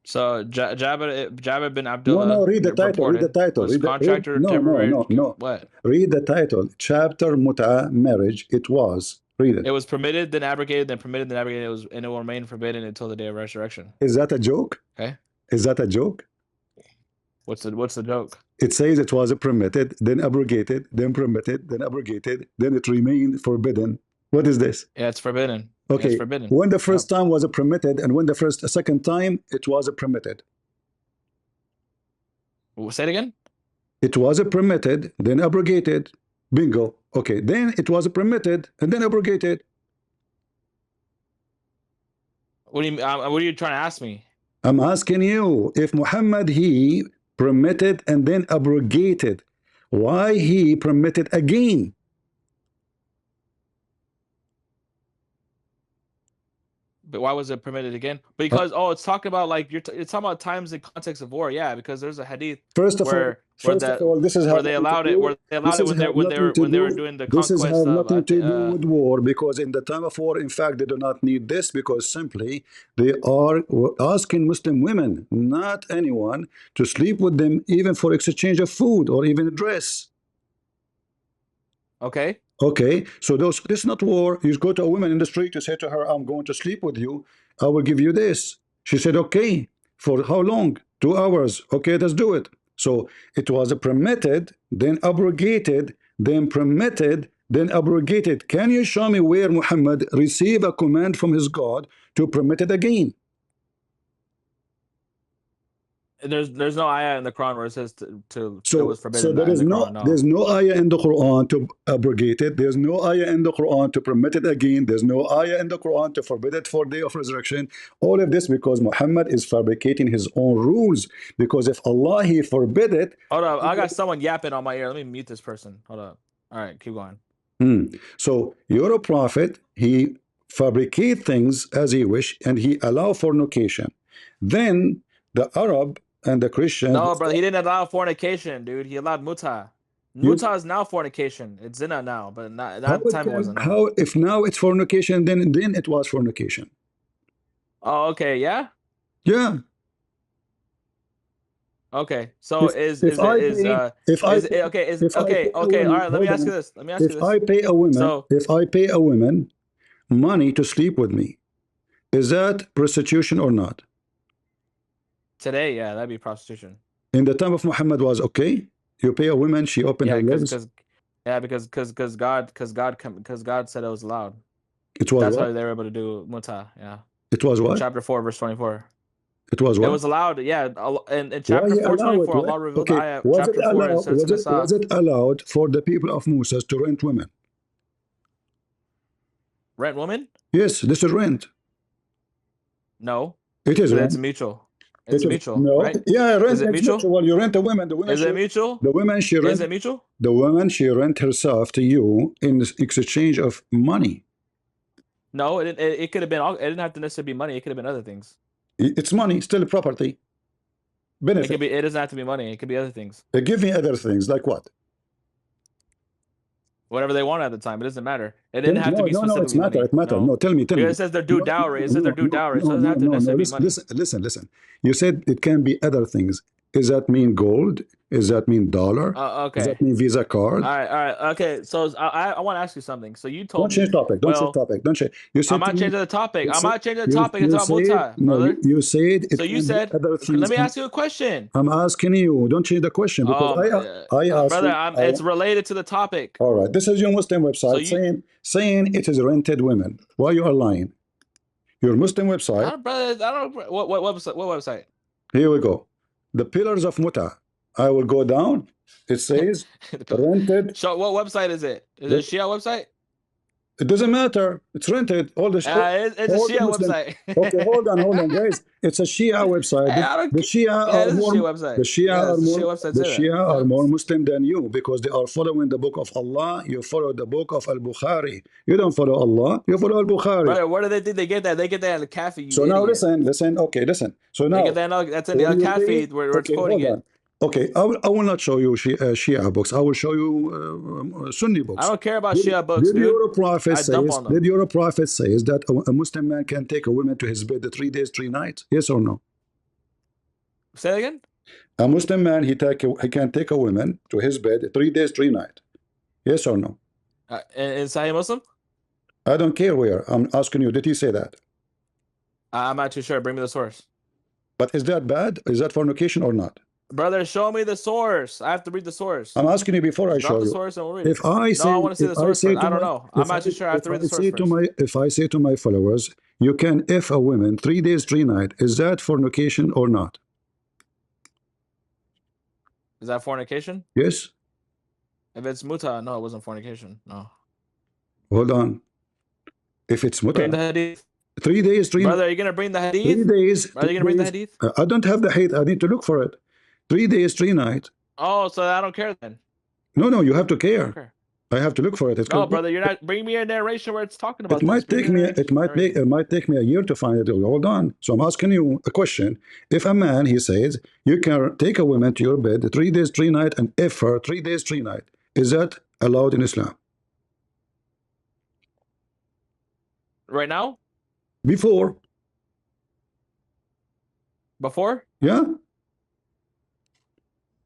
So Jabir bin Abdullah. No, read the title. Read the title. Was contractor temporary. No. What? Read the title. Chapter Muta marriage. It was. Read it. It was permitted, then abrogated, then permitted, then abrogated. And it will remain forbidden until the day of resurrection. Is that a joke? Okay. Is that a joke? What's the joke? It says it was permitted, then abrogated, then permitted, then abrogated, then it remained forbidden. What is this? Yeah, it's forbidden. Okay. It's forbidden. When the first time was permitted, and when the second time it was permitted. Say it again. It was permitted, then abrogated. Bingo. Okay. Then it was permitted and then abrogated. What do you? What are you trying to ask me? I'm asking you if Muhammad he permitted and then abrogated, why he permitted again? But why was it permitted again? Because it's talking about like it's talking about times in context of war. Yeah, because there's a hadith. First of all, this is where they allowed it. Where they allowed it when they were doing the conquest. This has nothing to do with war, because in the time of war, in fact, they do not need this, because simply they are asking Muslim women, not anyone, to sleep with them, even for exchange of food or even dress. Okay. Okay, so this is not war. You go to a woman in the street, you say to her, I'm going to sleep with you, I will give you this. She said, okay. For how long? 2 hours. Okay, let's do it. So it was permitted, then abrogated, then permitted, then abrogated. Can you show me where Muhammad received a command from his God to permit it again? There's no ayah in the Quran where it says to so, it was forbidden. So there is there's no ayah in the Quran to abrogate it. There's no ayah in the Quran to permit it again. There's no ayah in the Quran to forbid it for day of resurrection. All of this because Muhammad is fabricating his own rules. Because if Allah he forbid it. Hold up, I got someone yapping on my ear. Let me mute this person. Hold up. All right, keep going. So your prophet he fabricate things as he wish, and he allow fornication. Then the Arab and the Christians, No, brother, he didn't allow fornication, dude. He allowed muta. you, Muta is now fornication. It's zina now, but not how at the it time it can, wasn't. No. how if now it's fornication, then it was fornication. Oh, okay, yeah. Yeah. Okay, so If I pay okay. a woman, All right, let me hold ask you on. this. Let me ask you If this. I pay a woman, So if I pay a woman money to sleep with me, is that prostitution or not? today, yeah, that'd be prostitution. In the time of Muhammad was okay. You pay a woman, she opened Yeah, her legs. because God said it was allowed. It was That's what? why they were able to do muta. Yeah. It was In what? chapter 4, verse 24. It was It what? was allowed. Yeah. In Why chapter he 4, allow it? 24, Allah revealed the Okay, ayah. was it Chapter 4 allowed? is Surah Nisa. Was it allowed for the people of Moses to rent women? Rent woman? Yes, this is rent. No. It is Because rent. it's mutual. It's It is mutual, no. right? Yeah, rent. Is it It's mutual? mutual. You rent a woman. The woman. Is it mutual? The woman she Is rent. it mutual? The woman she rent herself to you in exchange of money. No, it could have been. It didn't have to necessarily be money. It could have been other things. It's money, still property. Benefit. It could be. It doesn't have to be money. It could be other things. Give me other things like what? Whatever they want at the time. It doesn't matter. It didn't have to be No, specifically it's matter. money. It matter. No. No, tell me. Because it says they're due dowry. It says they're due dowry. So it doesn't have to necessarily be money. Listen. You said it can be other things. Does that mean gold? Does that mean dollar? Okay. Does that mean Visa card? All right. Okay. So I want to ask you something. So you told Don't change topic. Don't change topic. Don't change. You said I'm not changing the topic. I'm not changing the topic. You It's about muta, brother. you said it So you can be said. other things. Let me ask you a question. I'm asking you. Don't change the question because I asked brother, you. it's related to the topic. All right. This is your Muslim website saying it is rented women. Why you are lying? Your Muslim website. Brother, I don't. What website? What website? Here we go. The pillars of muta. I will go down. It says rented. So what website is it? Is it a Shia website? It doesn't matter. It's rented. All the it's a Shia website. Okay, hold on, guys. It's a Shia website. The Shia are more. The Shia are more Muslim than you because they are following the book of Allah. You follow the book of Al Bukhari. You don't follow Allah. You follow Al Bukhari. Brother, where do they think they get that? They get that in the Kafi. So now listen. Okay, listen. So now they get that. That's in the Kafi where it's quoting it. Okay, I will not show you Shia books. I will show you Sunni books. I don't care about Shia books, dude. Did your prophet says that a Muslim man can take a woman to his bed 3 days, 3 nights? Yes or no? Say that again? A Muslim man, he can take a woman to his bed 3 days, 3 nights. Yes or no? In Sahih Muslim? I don't care where. I'm asking you, did he say that? I'm not too sure. Bring me the source. But is that bad? Is that fornication or not? Brother, show me the source. I have to read the source. I'm asking you before I show the you. Source and we'll read if I say, I want to see the source. I don't know. I'm not too sure. I have to read the source first. If I say to my followers, you can F a woman 3 days, 3 nights, is that fornication or not? Is that fornication? Yes. If it's muta, no, it wasn't fornication. No. Hold on. If it's muta. Bring the hadith. 3 days, 3 Brother, are you going to bring the hadith? 3 days. Are you going to bring the hadith? I don't have the hadith. I need to look for it. 3 days, 3 nights. Oh, so I don't care then. No, you have to care. I have to look for it. No, brother, you're not. Bring me a narration where it's talking about. It might take me a year to find it. Hold on. So I'm asking you a question. If a man, he says, you can take a woman to your bed 3 days, 3 nights, and F her 3 days, 3 nights, is that allowed in Islam? Right now? Before? Yeah.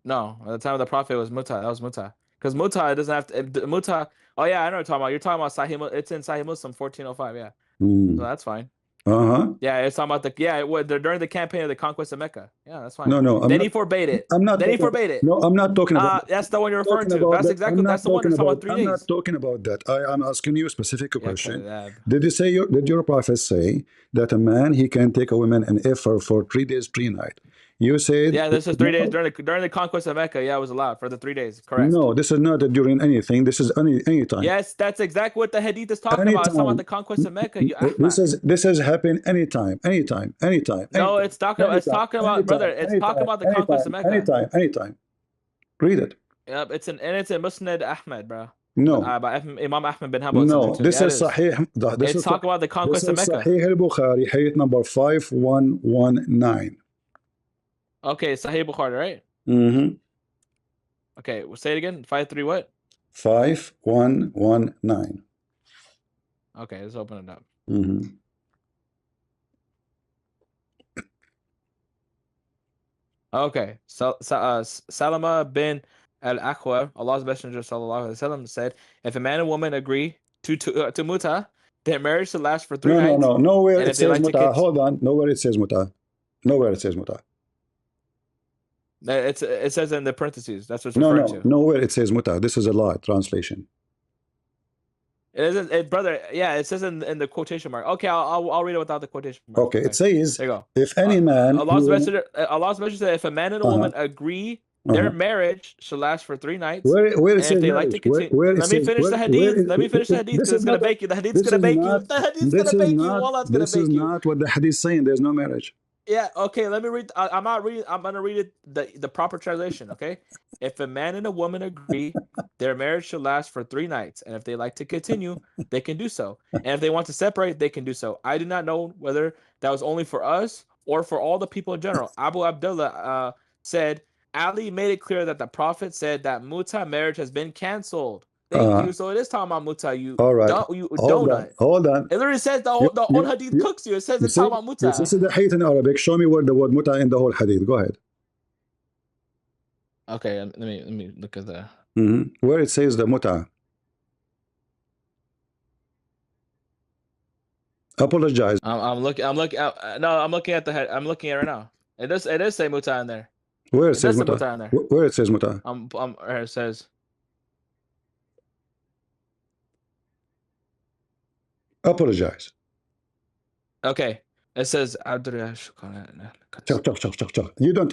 No, at the time of the Prophet, it was muta. That was muta. Because muta, it doesn't have to. Muta. Oh yeah, I know what you're talking about. You're talking about Sahih. It's in Sahih Muslim 1405. Yeah. So that's fine. Yeah, it's talking about during the campaign of the conquest of Mecca. Yeah, that's fine. No. Then he forbade it. He forbade it. No, I'm not talking about. That's the one you're referring to. That's exactly. That's the one you're talking about. 3 days. I'm not talking about that. I'm asking you a specific question. Did your prophet say that a man he can take a woman and F her for 3 days, 3 nights? You said this is 3 days during the conquest of Mecca. Yeah, it was allowed for the 3 days. Correct. No, this is not during anything. This is any time. Yes, that's exactly what the hadith is talking about. It's talking about the conquest of Mecca. This has happened anytime. No, it's talking about brother. It's talking about the conquest of Mecca. Anytime. Read it. Yep, it's in Musnad Ahmed, bro. No. By Imam Ahmed bin Hanbal. No, this Yeah, is Sahih. This it's is talk about the conquest of Mecca. Sahih al-Bukhari, hadith number 5119. Okay, Sahih Bukhari, right? Mm-hmm. Okay, we'll say it again. 53 what? 5119. Okay, let's open it up. Mm-hmm. Okay, so Salama bin al-Aqwa, Allah's Messenger sallallahu alaihi wasallam said, if a man and woman agree to muta, their marriage should last for 3 nights. No. Nowhere and it says muta. Hold on. Nowhere it says muta. Nowhere it says muta. It says in the parentheses. That's what's referring to. Nowhere it says muta. This is a lie translation. It isn't, brother. Yeah, it says in the quotation mark. Okay, I'll read it without the quotation mark. Okay, it says, there you go. If any man, Allah's Messenger said, if a man and a woman agree, their marriage should last for 3 nights. Where it and says if they marriage? like to continue, let me finish the hadith. Let me finish the hadith because it's gonna bake you. The hadith's gonna bake you. The hadith's gonna bake you. Allah's gonna bake you. This is not what the hadith is saying. There's no marriage. Yeah, okay, let me read. I'm not reading. I'm gonna read it the proper translation. Okay, if a man and a woman agree, their marriage should last for 3 nights, and if they like to continue, they can do so. And if they want to separate, they can do so. I do not know whether that was only for us or for all the people in general. Abu Abdullah said Ali made it clear that the Prophet said that muta marriage has been canceled. Thank you. So it is talking about muta. You all right. donut. Hold on. It literally says the whole hadith cooks you. It says it's talking about muta. This is the hadith in Arabic. Show me where the word muta in the whole hadith. Go ahead. Okay, let me look at the where it says the muta. Apologize. I'm looking at the head. I'm looking at it right now. It does say muta in there. Where it says muta in there. Where it says muta? It says. Apologize. Okay. It says You don't.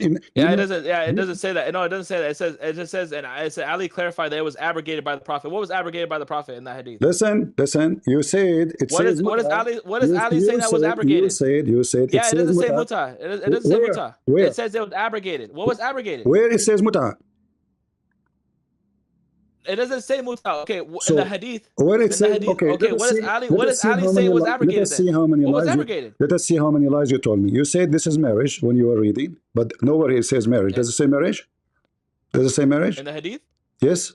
It doesn't. Yeah, it doesn't say that. No, it doesn't say that. It just says, and it said Ali clarified that it was abrogated by the Prophet. What was abrogated by the Prophet in that hadith? Listen. You said it says. What is Ali saying that was abrogated? You said. Yeah, it doesn't say muta. It doesn't say muta. Where? It says it was abrogated. What was abrogated? Where it says muta? It doesn't say muta. Okay, in the hadith. Where it says, okay, what is Ali saying was abrogated? Let us see how many what was lies. Abrogated? Let us see how many lies you told me. You said this is marriage when you were reading, but nowhere it says marriage. Does it say marriage? Does it say marriage? In the hadith? Yes.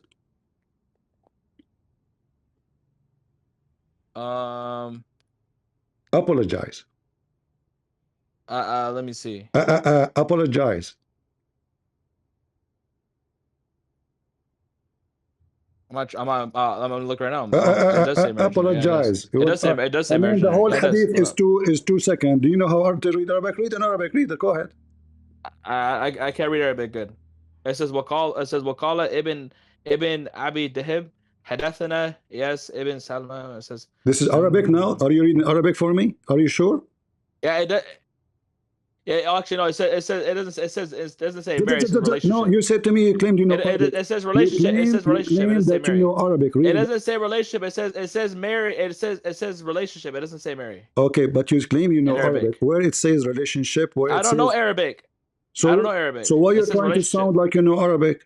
Apologize. Let me see. Apologize. I'm gonna look right now. It does say marriage. Apologize. Yeah, it does say marriage. The whole hadith is 2 seconds. Do you know how to read Arabic? Read in Arabic. Read it. Go ahead. I can't read Arabic good. It says Waqala ibn Abi Dahib Hadathana Yes ibn Salma. It says this is Arabic now. Are you reading Arabic for me? Are you sure? Yeah, it does. Yeah, actually, no. It doesn't say marriage. Relationship. No, you said to me you claimed you know Arabic. It says relationship. It says relationship. It doesn't say marriage. You know Arabic. Read it doesn't say relationship. It says marry. It says relationship. It doesn't say marry. Okay, but you claim you know Arabic. Where it says relationship, where I don't know Arabic. So, I don't know Arabic. So why you're trying to sound like you know Arabic?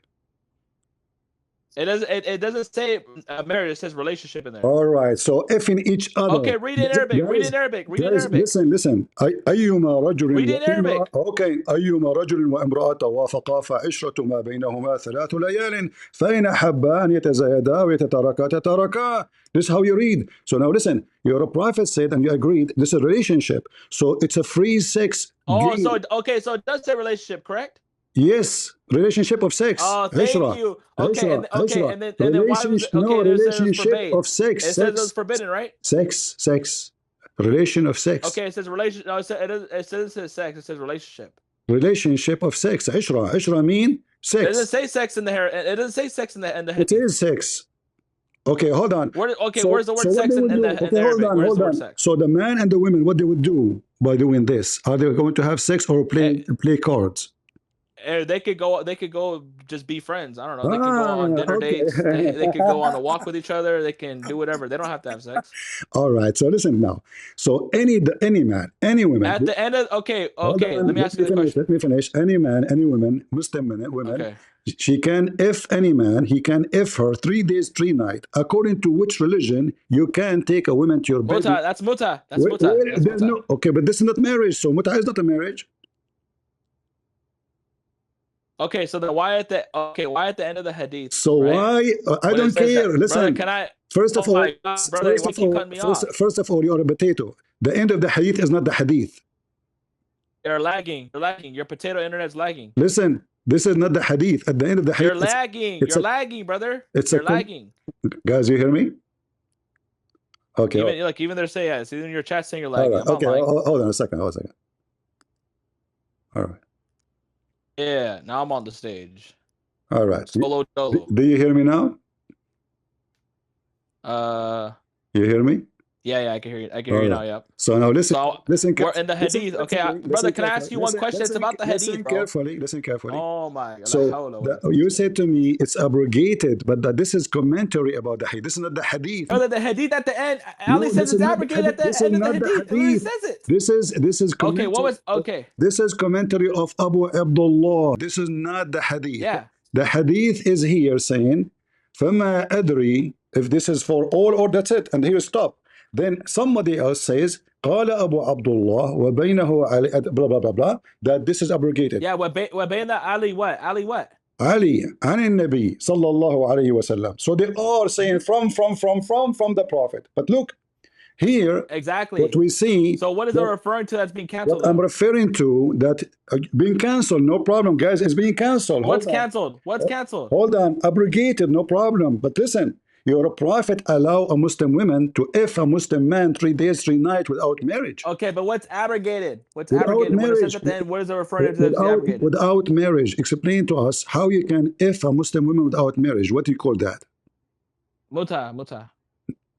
It doesn't say marriage. It says relationship in there. All right. So if in each other. Okay, read in Arabic. Read in Arabic. Read in Arabic. Listen. أيما رجل. Read in Arabic. Okay. أيما رجل وامرأة وافقا فعشرة ما بينهما 3 ليال فإن أحبا أن يتزايدا ويتتاركا. This is how you read. So now listen. Your prophet said, and you agreed, this is a relationship. So it's a free sex. Oh, so it does say relationship, correct? Yes, relationship of sex. Oh, thank you. Okay, and then why was it? Okay, relationship of sex. It says it was forbidden, right? Sex. Relation of sex. Okay, it says relation. No, it says sex. It says relationship. Relationship of sex. Ishra mean sex. It doesn't say sex in the hair. It doesn't say sex in the head. It is sex. Okay, hold on. Where's the word sex in the Arabic? Hold on. So the man and the women, what they would do by doing this? Are they going to have sex or play cards? They could go just be friends. I don't know. They could go on dinner dates. They could go on a walk with each other. They can do whatever. They don't have to have sex. All right. So listen now. So any man, any woman. At the end of let me ask you the question. Let me finish. Any man, any women, Muslim women, She can if any man, he can if her 3 days, 3 nights. According to which religion you can take a woman to your bed? Muta, that's muta. That's muta. That's There's muta. no, okay, but this is not marriage. So muta is not a marriage. Okay, so then why at the end of the hadith? So right? why? I When it don't says care. that- Listen. brother, can I? First of Oh all, my God, brother, why keep cutting me off? first of all, you're a potato. The end of the hadith is not the hadith. You're lagging. You're lagging. Your potato internet's lagging. Listen, this is not the hadith. At the end of the hadith, You're lagging. You're lagging, brother. You're lagging. Guys, you hear me? Okay. Even they're saying yes. Even your chat saying you're lagging. Right. Okay. Hold on a second. Hold on a second. All right. Yeah. Now I'm on the stage. All right. Solo dolo. Do you hear me now? You hear me? Yeah, I can hear you. I can hear you now. Yep. So now listen. So listen. we're in the hadith. Okay, brother, can I ask you one question? It's about the hadith, Listen bro. carefully. Listen carefully. Oh my God. So you said to me it's abrogated, but this is commentary about the hadith. This is not the hadith. Brother, the hadith at the end. Ali says it's abrogated at the end of the hadith. It literally says it. This is commentary. Okay, what was okay? This is commentary of Abu Abdullah. This is not the hadith. Yeah. The hadith is here saying, فَمَا أَدْرِي, if this is for all or that's it, and here stop. Then somebody else says, قال أبو عبد الله وبينه علي, blah, blah, blah, blah, that this is abrogated. Yeah, وبين Ali what? Ali what? Ali, عن النبي صلى الله عليه وسلم. So they are saying from the Prophet. But look, here, exactly what we see. So what is it referring to that's being canceled? What I'm referring to that being canceled, no problem, guys. It's being canceled. What's canceled? What's canceled? Hold on, abrogated, no problem. But listen, your Prophet allow a Muslim woman to if a Muslim man 3 days, 3 nights without marriage. Okay, but what's abrogated? What's without abrogated? Marriage, what it says at the end, what is it referring to that's abrogated? Without marriage. Explain to us how you can if a Muslim woman without marriage. What do you call that? Muta.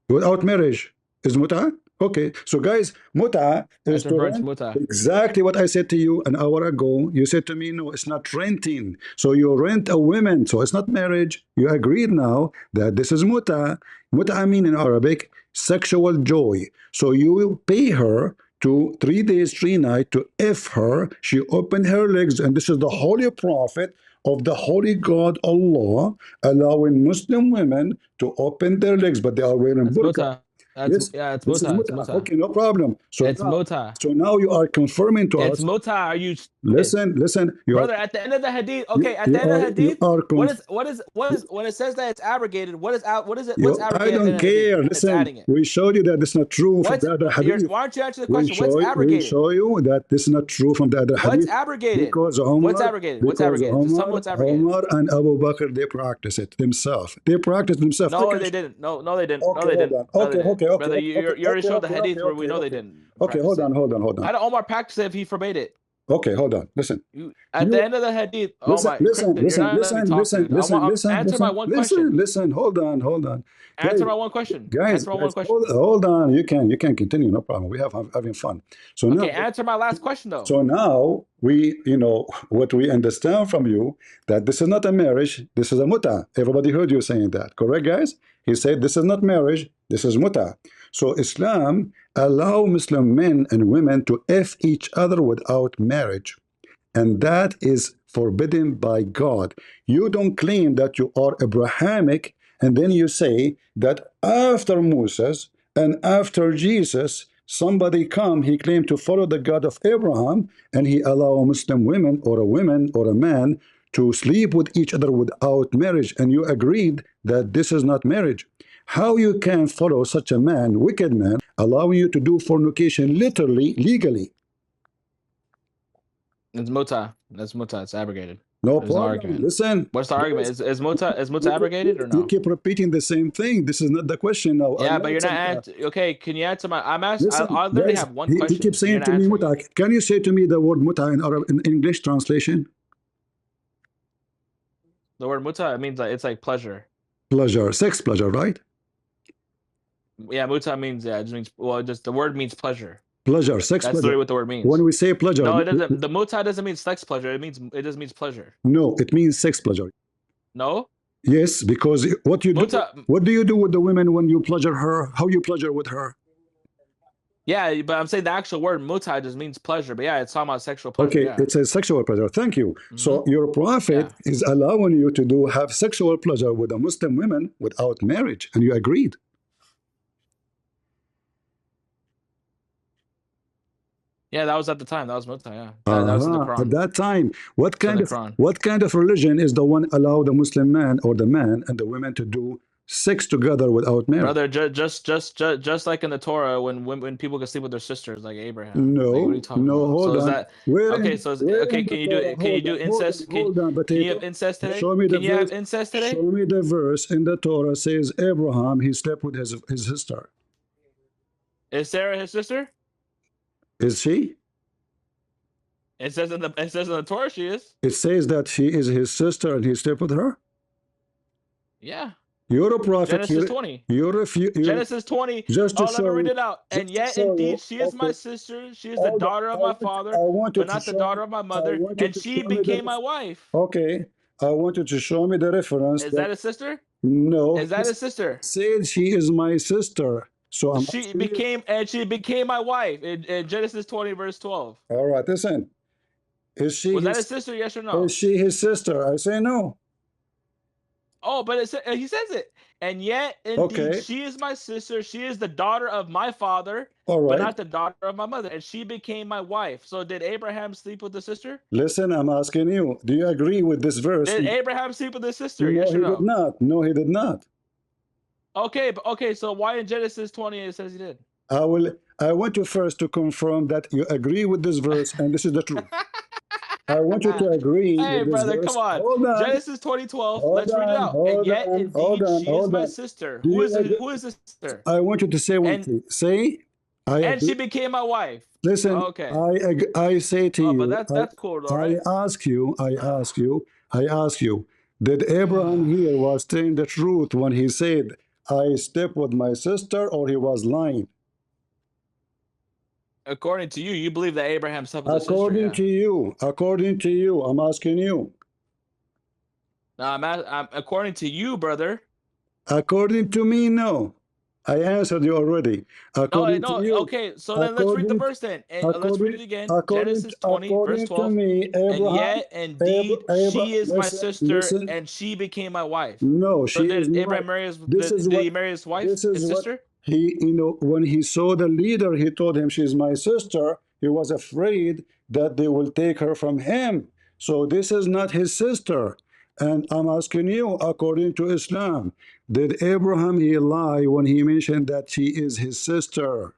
Without marriage is muta? Okay, so guys, muta is to rent. Exactly what I said to you an hour ago. You said to me, no, it's not renting. So you rent a woman, so it's not marriage. You agreed now that this is muta. Muta, I mean in Arabic, sexual joy. So you will pay her to 3 days, 3 nights to if her. She opened her legs, and this is the Holy Prophet of the Holy God Allah allowing Muslim women to open their legs, but they are wearing burqa. It's muta. Okay, no problem. So it's muta. So now you are confirming to us. It's muta. Are you? Listen. Brother, at the end of the hadith. Okay, at the end of the hadith. What is when it says that it's abrogated? What is it? What's abrogated? I don't care. Listen, we showed you that it's not true from the other hadith. Why don't you answer the question? What's abrogated? We show you that this is not true from the other hadith. What's abrogated? Because Umar, what's abrogated? What's abrogated? What's abrogated? Umar and Abu Bakr, they practice it themselves. They practiced themselves. No, they didn't. No, they didn't. No, they didn't. Okay. Brother, you already showed the hadith where we know they didn't. Okay, hold on. How did Omar practice it if he forbade it? Okay, hold on. Listen. At the end of the hadith, listen. Answer my one question. Listen. Hold on. Answer my one question. Guys, hold on. You can continue. No problem. We have having fun. So now, answer my last question though. So now what we understand from you that this is not a marriage. This is a muta. Everybody heard you saying that, correct, guys? He said this is not marriage. This is muta. So Islam allow Muslim men and women to F each other without marriage. And that is forbidden by God. You don't claim that you are Abrahamic, and then you say that after Moses and after Jesus, somebody he claimed to follow the God of Abraham, and he allow Muslim women or a man to sleep with each other without marriage. And you agreed that this is not marriage. How you can follow such a man, wicked man, allowing you to do fornication literally, legally? It's muta. That's muta. It's abrogated. No problem. Listen. What's the argument? Is muta abrogated or no? You keep repeating the same thing. This is not the question now. Yeah, but you're not okay. Can you answer my? I'm asking. I literally have one question. He keeps saying to me muta. Can you say to me the word muta in English translation? The word muta, it means it's like pleasure. Pleasure, sex pleasure, right? Yeah, muta means it just means the word means pleasure. Pleasure, sex pleasure. That's literally what the word means. When we say pleasure, no, it doesn't. The muta doesn't mean sex pleasure. It just means pleasure. No, it means sex pleasure. No. Yes, because what do you do with the women when you pleasure her? How you pleasure with her? Yeah, but I'm saying the actual word mutai just means pleasure. But yeah, it's talking about sexual pleasure. Okay, Yeah. it's a sexual pleasure. Thank you. So your prophet Yeah. is allowing you to have sexual pleasure with a Muslim women without marriage, and you agreed. Yeah, that was at the time. That was mutai. Yeah, that was in the Quran. At that time, what It's in kind the of Quran. religion is the one allow the Muslim man or the man and the women to do sex together without marriage? Brother, just like in the Torah, when people can sleep with their sisters, like Abraham. Like, what are you No, talking no, about? So hold is on. that Where okay? in So where okay, in the Torah? can you Hold do on, hold on, incest? hold on, Can you have potato. incest today? Show me the Can you have verse. incest today? Show me the verse in the Torah says Abraham he slept with his sister. Is Sarah his sister? Is she? It says in the Torah she is. It says that she is his sister and he slept with her. Yeah. You're a prophet. Genesis 20. You're Genesis 20. just to Oh, let me show read you. it out. And Just to yet, show indeed, you. she is my Okay. sister. She is the Hold on. daughter of my father, I want you but to not the show me. daughter of my I mother. want you And to she show me became my the. wife. Okay. I want you to show me the reference Is that. that his sister? No. Is that his sister? Said she is my sister. So I'm She asking you. became my wife in Genesis 20, verse 12. All right. Listen. Is she Was that his his? sister? Yes or Is no? she his sister? I say no. Oh, but he says it. And yet, indeed, Okay. she is my sister. She is the daughter of my father, All but right. not the daughter of my mother. And she became my wife. So did Abraham sleep with the sister? Listen. I'm asking you. Do you agree with this verse? Did Abraham sleep with his sister? No, Yes or he did no? not. No, he did not. Okay, so why in Genesis 20 it says he did? I want you first to confirm that you agree with this verse and this is the truth. I want you to agree Hey, with this brother, come verse. on. Hold on, Genesis 20:12. hold Let's read it on, out. And hold yet, on, hold indeed, on, she is hold my on. sister. Do you agree? Who is the sister? I want you to say one And thing. Say, I and agree. she became my wife. Listen, Okay. I say to Oh, but you, that's cool though, I right? ask you, I ask you, did Abraham here was telling the truth when he said, I slept with my sister, or he was lying? According to you, you believe that Abraham slept with his sister, yeah? According to you, I'm asking you. Now, I'm according to you, brother. According to me, no. I answered you already. No, According to no. you, Okay, so then let's read the according, verse then, and let's read it again. Genesis 20, verse according to 12. me, And Abraham, yet, indeed, she is my listen, sister, listen. and she became my wife. No, So she is did not. Abraham marry his? This is Did what. he marry his wife, This is his what sister? he. When he saw the leader, he told him she's my sister. He was afraid that they will take her from him. So this is not his sister. And I'm asking you, according to Islam, did Abraham he lie when he mentioned that she is his sister?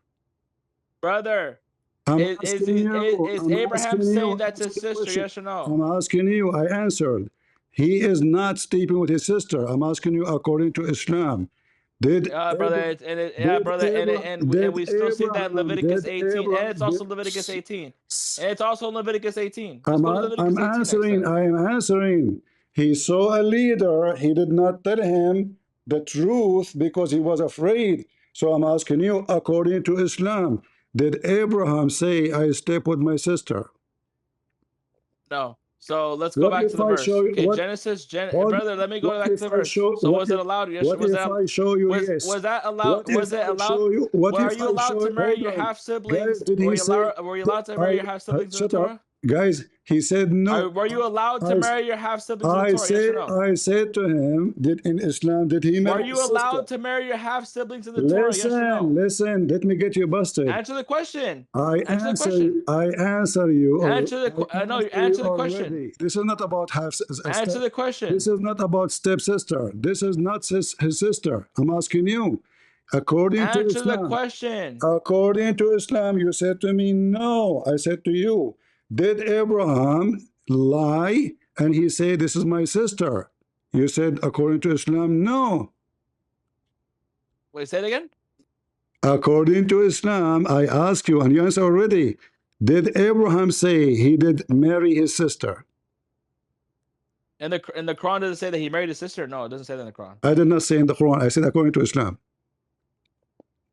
Brother, I'm is asking you. is I'm Abraham asking you. saying that's Answer his the sister? question. Yes or no? I'm asking you. I answered. He is not sleeping with his sister. I'm asking you according to Islam. Did Brother, Abraham? yeah, brother, and Did we still see that in Abraham? Leviticus Did 18, and Abraham? it's also Leviticus 18, and it's also in Leviticus 18. Let's go to I'm Leviticus 18 next answering. time. I am answering. He saw a leader. He did not tell him the truth because he was afraid. So I'm asking you, according to Islam, did Abraham say, "I slept with my sister"? No. So let's go What back to if the I verse. show you Okay, what? Hold. Brother, let me go What back to if the I verse. show? So was it allowed? Yes, What if I show you? Yes. was that allowed? What if Was it I allowed? show you? What Were if you I allowed show? to marry Hold your on, half guys. siblings? Did he say? Were you allowed to marry your half siblings in the Shut up, Torah? guys. He said no. Were you allowed to I marry your half siblings in the Torah? Yes or no? I said to him, did in Islam did he Were marry his you sister? allowed to marry your half siblings in the Torah? Yes or no? Listen. Let me get you busted. Answer the question. I Answer the answer question. you. I answer you. No, I answer you answer the question. already. This is not about half a Answer step. the question. This is not about stepsister. This is not his sister. I'm asking you. According to Answer the Islam, question. you said to me, no. I said to you, did Abraham lie and he said, this is my sister? You said, according to Islam, no. Wait, say it again. According to Islam, I ask you, and you answer already. Did Abraham say he did marry his sister? In the Quran, does it say that he married his sister? No, it doesn't say that in the Quran. I did not say in the Quran. I said according to Islam.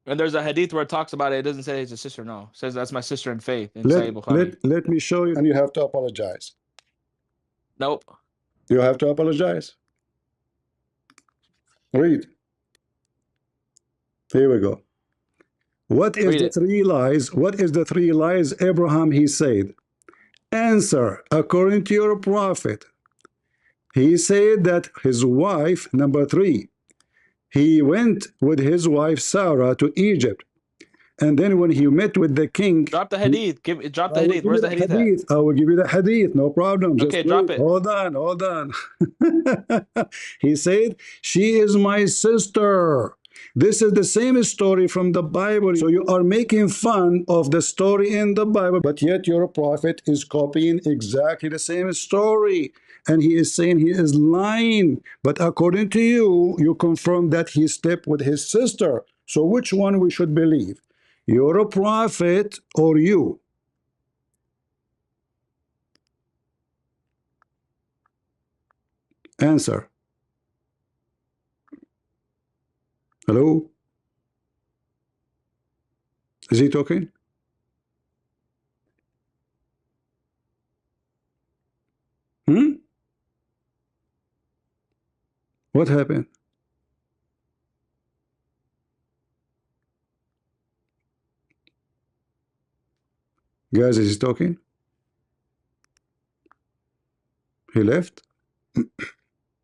And there's a hadith where it talks about it. It doesn't say he's a sister. No, it says that's my sister in faith in Sahih Bukhari. Let me show you, and you have to apologize. Nope. You have to apologize. Read. Here we go. What is Read the it. three lies? What is the three lies Abraham he said? Answer, according to your prophet. He said that his wife, number three, he went with his wife Sarah to Egypt. And then when he met with the king, Drop the hadith. Drop I the will hadith. give you Where's the the hadith at? hadith. I will give you the hadith. No problem. Just Okay, drop wait. it. Hold on. Hold on. He said, she is my sister. This is the same story from the Bible. So you are making fun of the story in the Bible, but yet your prophet is copying exactly the same story. And he is saying he is lying. But according to you, you confirm that he slept with his sister. So which one we should believe? You're a prophet or you? Answer. Hello? Is he talking? Hmm? What happened? Guys, is he talking? He left?